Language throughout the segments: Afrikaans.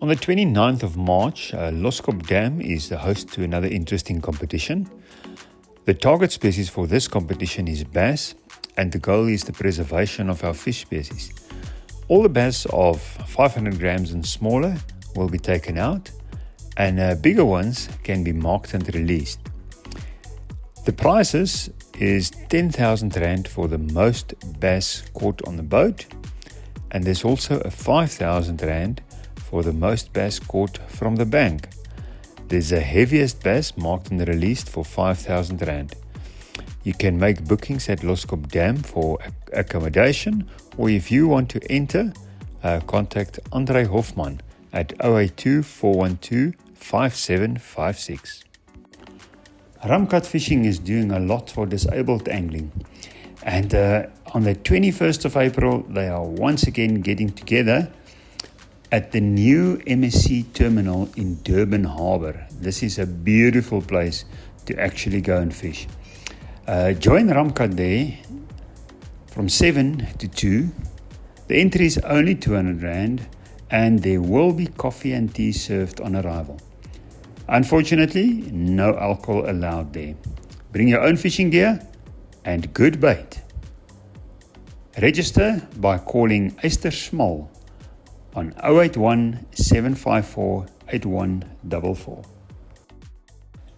On the 29th of March, Loskop Dam is the host to another interesting competition. The target species for this competition is bass, and the goal is the preservation of our fish species. All the bass of 500 grams and smaller will be taken out, and bigger ones can be marked and released. The prizes is 10,000 Rand for the most bass caught on the boat, and there's also a 5,000 Rand for the most bass caught from the bank. There's a heaviest bass marked and released for 5,000 Rand. You can make bookings at Loskop Dam for accommodation, or if you want to enter, contact Andre Hofman at 082 412 5756. Ramkat Fishing is doing a lot for disabled angling, and on the 21st of April they are once again getting together at the new MSC terminal in Durban Harbour. This is a beautiful place to actually go and fish. Join Ramkat there from 7 to 2. The entry is only 200 Rand, and there will be coffee and tea served on arrival. Unfortunately, no alcohol allowed there. Bring your own fishing gear and good bait. Register by calling Eyster Small on 081 754 8144.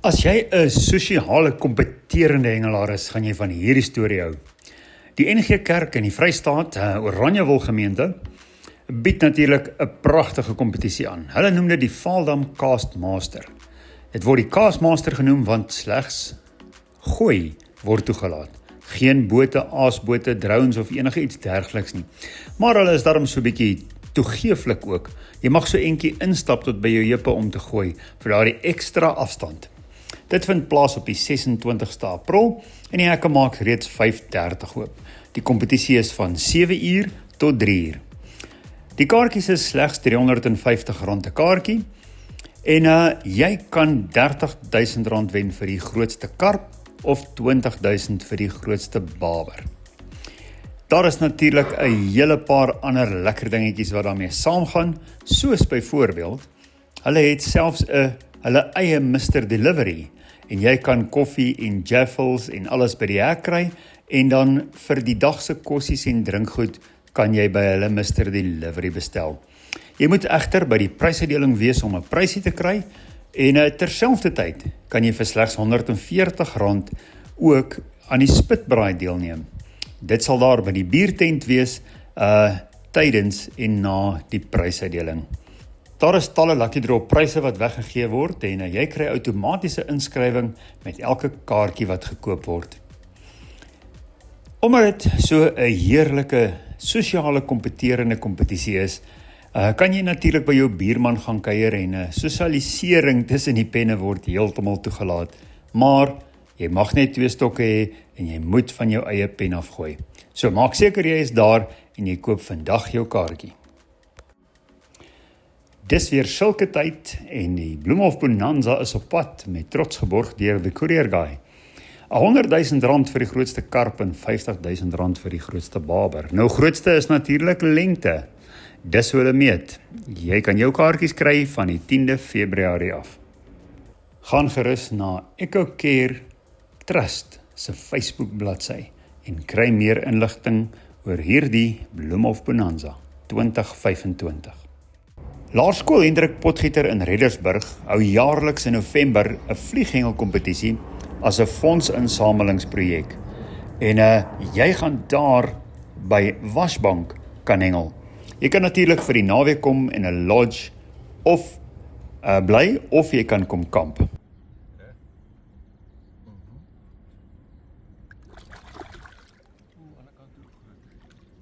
As jy 'n sosiale kompeterende hengelaar is, gaan jy van hierdie storie hou. Die NG Kerk in die Vrystaat, Oranjewil gemeente, bied natuurlik 'n pragtige kompetisie aan. Hulle noem dit die Vaaldam Cast Master. Dit word die Cast Master genoem want slegs gooi word toegelaat. Geen bote, aasbote, drones of enige iets dergeliks nie. Maar hulle is daarom so 'n bietjie toegeeflik ook. Jy mag so eentjie instap tot by jou heupe om te gooi vir daardie ekstra afstand. Dit vind plaas op die 26ste April en die hekke maak reeds 5:30 oop. Die kompetisie is van 7 uur tot 3 uur. Die kaartjies is slegs R350 'n kaartjie en jy kan R30,000 wen vir die grootste karp of R20,000 vir die grootste baber. Daar is natuurlik 'n hele paar ander lekker dingetjies wat daarmee saamgaan, soos byvoorbeeld, hulle het selfs hulle eie Mr. Delivery, en jy kan koffie en jaffles en alles by die hek kry, en dan vir die dag se kossies en drinkgoed kan jy by hulle Mr. Delivery bestel. Jy moet egter by die prysuitdeling wees om 'n prysie te kry, en terselfdertyd kan jy vir slegs R140 ook aan die spitbraai deelneem. Dit sal daar by die biertent wees tydens en na die prysuitdeling. Daar is talle Lucky Draw pryse wat weggegee word en jy kry outomatiese inskrywing met elke kaartjie wat gekoop word. Omdat dit so 'n heerlike sosiale kompeterende kompetisie is, kan jy natuurlik by jou buurman gaan kuier en sosialisering tussen die penne word heeltemal toegelaat. Maar jy mag net 2 stokke hê en jy moet van jou eie pen afgooi. So maak seker jy is daar en jy koop vandag jou kaartjie. Dis weer sulke tyd en die Bloemhof Bonanza is op pad met trots geborg deur die Courier Guy. R100,000 vir die grootste karp en R50,000 vir die grootste baber. Nou grootste is natuurlik lengte. Dis hoe hulle meet. Jy kan jou kaartjies kry van die 10de Februarie af. Gaan gerus na Echo Care Trust se Facebook bladsy en kry meer inligting oor hierdie Bloemhof Bonanza 2025. Laerskool Hendrik Potgieter in Reddersburg hou jaarliks in November 'n vlieghengelkompetisie as 'n fondsinsamelingsprojek. En jy gaan daar by Wasbank kan hengel. Jy kan natuurlik vir die naweek kom in 'n lodge of bly of jy kan kom kamp.